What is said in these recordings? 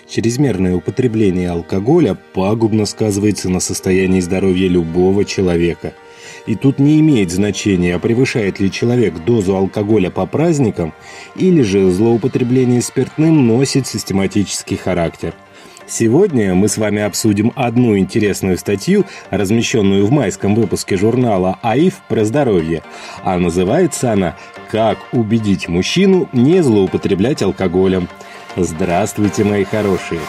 Чрезмерное употребление алкоголя пагубно сказывается на состоянии здоровья любого человека. И тут не имеет значения, превышает ли человек дозу алкоголя по праздникам, или же злоупотребление спиртным носит систематический характер. Сегодня мы с вами обсудим одну интересную статью, размещенную в майском выпуске журнала АИФ про здоровье. А называется она «Как убедить мужчину не злоупотреблять алкоголем». Здравствуйте, мои хорошие!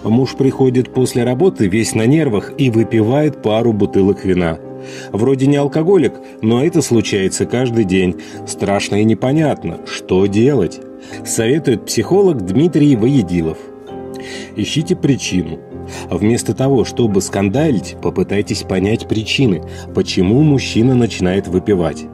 Муж приходит после работы весь на нервах и выпивает пару бутылок вина. Вроде не алкоголик, но это случается каждый день. Страшно и непонятно, что делать, советует психолог Дмитрий Воедилов. Ищите причину. Вместо того, чтобы скандалить, попытайтесь понять причины, почему мужчина начинает выпивать.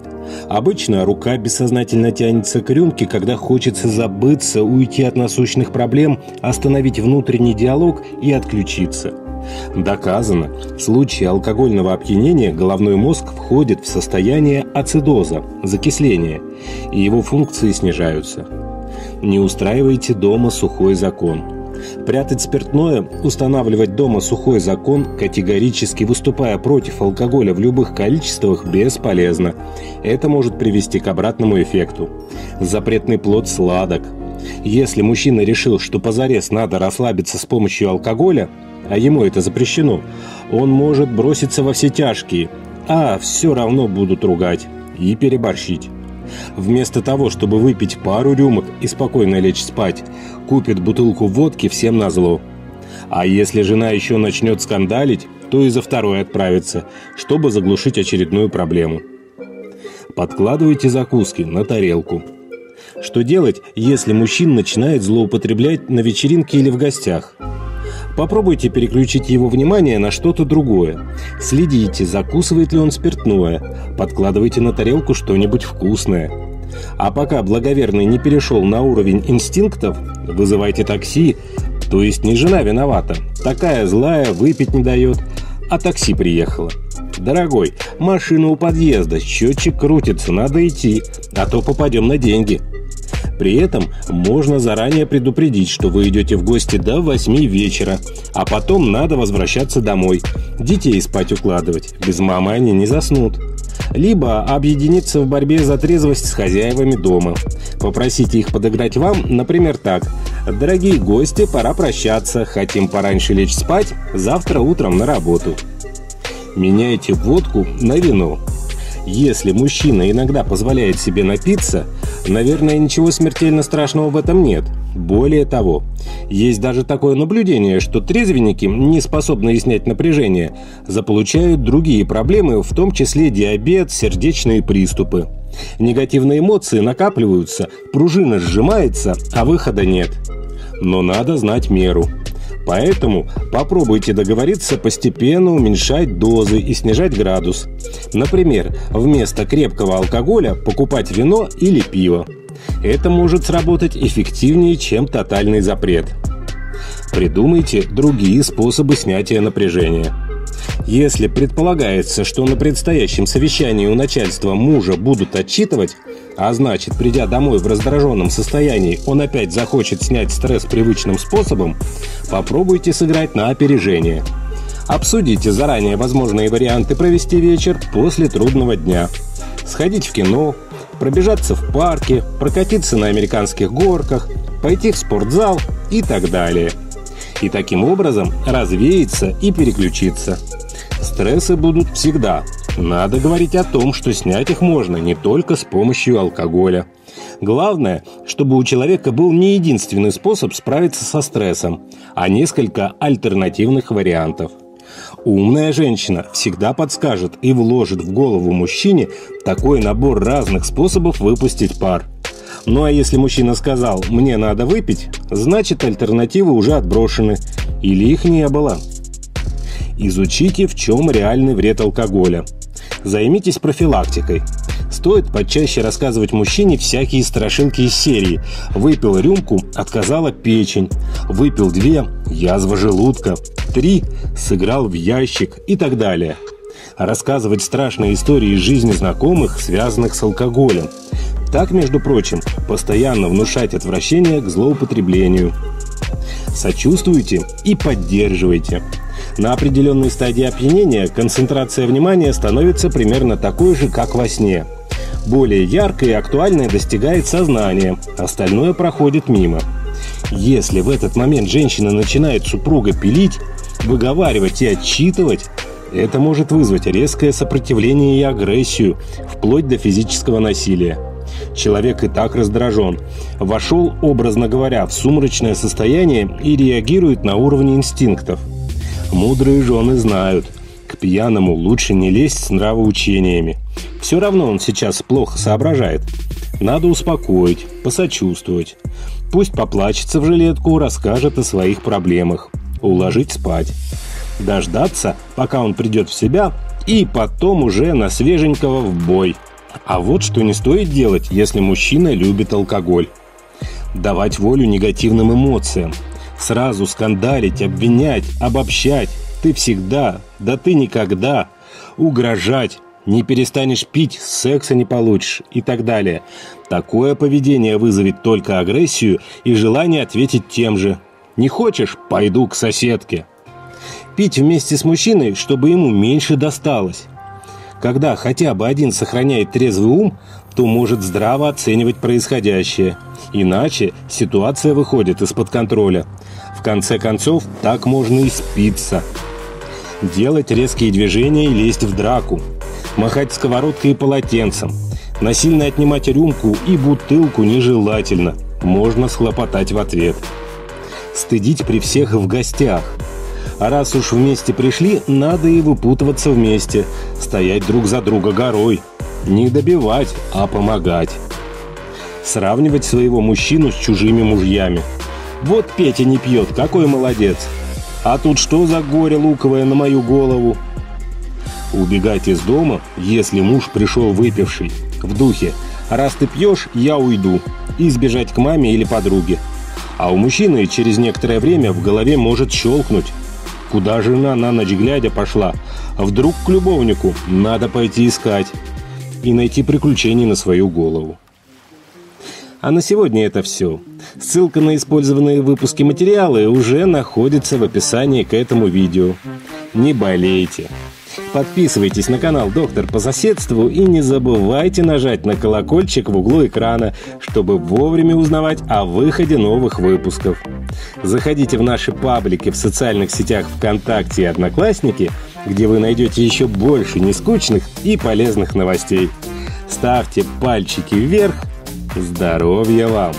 Обычно рука бессознательно тянется к рюмке, когда хочется забыться, уйти от насущных проблем, остановить внутренний диалог и отключиться. Доказано, в случае алкогольного опьянения головной мозг входит в состояние ацидоза, закисления, и его функции снижаются. Не устраивайте дома сухой закон. Прятать спиртное, устанавливать дома сухой закон, категорически выступая против алкоголя в любых количествах, бесполезно. Это может привести к обратному эффекту. Запретный плод сладок. Если мужчина решил, что позарез надо расслабиться с помощью алкоголя, а ему это запрещено, он может броситься во все тяжкие, а все равно будут ругать и переборщить. Вместо того, чтобы выпить пару рюмок и спокойно лечь спать, купит бутылку водки всем назло. А если жена еще начнет скандалить, то и за второй отправится, чтобы заглушить очередную проблему. Подкладывайте закуски на тарелку. Что делать, если мужчина начинает злоупотреблять на вечеринке или в гостях? Попробуйте переключить его внимание на что-то другое. Следите, закусывает ли он спиртное. Подкладывайте на тарелку что-нибудь вкусное. А пока благоверный не перешел на уровень инстинктов, вызывайте такси. То есть не жена виновата. Такая злая, выпить не дает. А такси приехало. Дорогой, машина у подъезда, счетчик крутится, надо идти, а то попадем на деньги. При этом можно заранее предупредить, что вы идете в гости до 8 вечера, а потом надо возвращаться домой. Детей спать укладывать, без мамы они не заснут. Либо объединиться в борьбе за трезвость с хозяевами дома. Попросите их подыграть вам, например, так: «Дорогие гости, пора прощаться, хотим пораньше лечь спать, завтра утром на работу». Меняйте водку на вино. Если мужчина иногда позволяет себе напиться, наверное, ничего смертельно страшного в этом нет. Более того, есть даже такое наблюдение, что трезвенники, не способные снять напряжение, заполучают другие проблемы, в том числе диабет, сердечные приступы. Негативные эмоции накапливаются, пружина сжимается, а выхода нет. Но надо знать меру. Поэтому попробуйте договориться постепенно уменьшать дозы и снижать градус. Например, вместо крепкого алкоголя покупать вино или пиво. Это может сработать эффективнее, чем тотальный запрет. Придумайте другие способы снятия напряжения. Если предполагается, что на предстоящем совещании у начальства мужа будут отчитывать, а значит, придя домой в раздраженном состоянии, он опять захочет снять стресс привычным способом, попробуйте сыграть на опережение. Обсудите заранее возможные варианты провести вечер после трудного дня. Сходить в кино, пробежаться в парке, прокатиться на американских горках, пойти в спортзал и так далее. И таким образом развеяться и переключиться. Стрессы будут всегда. Надо говорить о том, что снять их можно не только с помощью алкоголя. Главное, чтобы у человека был не единственный способ справиться со стрессом, а несколько альтернативных вариантов. Умная женщина всегда подскажет и вложит в голову мужчине такой набор разных способов выпустить пар. Ну а если мужчина сказал «мне надо выпить», значит альтернативы уже отброшены или их не было. Изучите, в чем реальный вред алкоголя. Займитесь профилактикой. Стоит почаще рассказывать мужчине всякие страшилки из серии: выпил рюмку, отказала печень, выпил 2, язва желудка, 3, сыграл в ящик и так далее. рассказывать страшные истории из жизни знакомых, связанных с алкоголем. Так, между прочим, постоянно внушать отвращение к злоупотреблению. Сочувствуйте и поддерживайте. На определенной стадии опьянения концентрация внимания становится примерно такой же, как во сне. Более яркое и актуальное достигает сознания, остальное проходит мимо. Если в этот момент женщина начинает супруга пилить, выговаривать и отчитывать, это может вызвать резкое сопротивление и агрессию, вплоть до физического насилия. Человек и так раздражен, вошел, образно говоря, в сумрачное состояние и реагирует на уровне инстинктов. Мудрые жены знают, к пьяному лучше не лезть с нравоучениями. Все равно он сейчас плохо соображает. Надо успокоить, посочувствовать. Пусть поплачется в жилетку, расскажет о своих проблемах. Уложить спать. Дождаться, пока он придет в себя, и потом уже на свеженького в бой. А вот что не стоит делать, если мужчина любит алкоголь. Давать волю негативным эмоциям. Сразу скандалить, обвинять, обобщать. Ты всегда, да ты никогда. Угрожать. Не перестанешь пить, секса не получишь и так далее. Такое поведение вызовет только агрессию и желание ответить тем же. Не хочешь? Пойду к соседке. Пить вместе с мужчиной, чтобы ему меньше досталось. Когда хотя бы один сохраняет трезвый ум, то может здраво оценивать происходящее. Иначе ситуация выходит из-под контроля. В конце концов, так можно и спиться. Делать резкие движения и лезть в драку. Махать сковородкой и полотенцем. Насильно отнимать рюмку и бутылку нежелательно. Можно схлопотать в ответ. Стыдить при всех в гостях. А раз уж вместе пришли, надо и выпутываться вместе. Стоять друг за друга горой. Не добивать, а помогать. Сравнивать своего мужчину с чужими мужьями. Вот Петя не пьет, какой молодец. А тут что за горе луковое на мою голову? Убегать из дома, если муж пришел выпивший. В духе: раз ты пьешь, я уйду. И сбежать к маме или подруге. А у мужчины через некоторое время в голове может щелкнуть. Куда жена на ночь глядя пошла? Вдруг к любовнику? Надо пойти искать. И найти приключений на свою голову. А на сегодня это все. Ссылка на использованные в выпуске материалы уже находится в описании к этому видео. Не болейте. Подписывайтесь на канал «Доктор по соседству» и не забывайте нажать на колокольчик в углу экрана, чтобы вовремя узнавать о выходе новых выпусков. Заходите в наши паблики в социальных сетях ВКонтакте и Одноклассники, где вы найдете еще больше нескучных и полезных новостей. Ставьте пальчики вверх. Здоровья вам!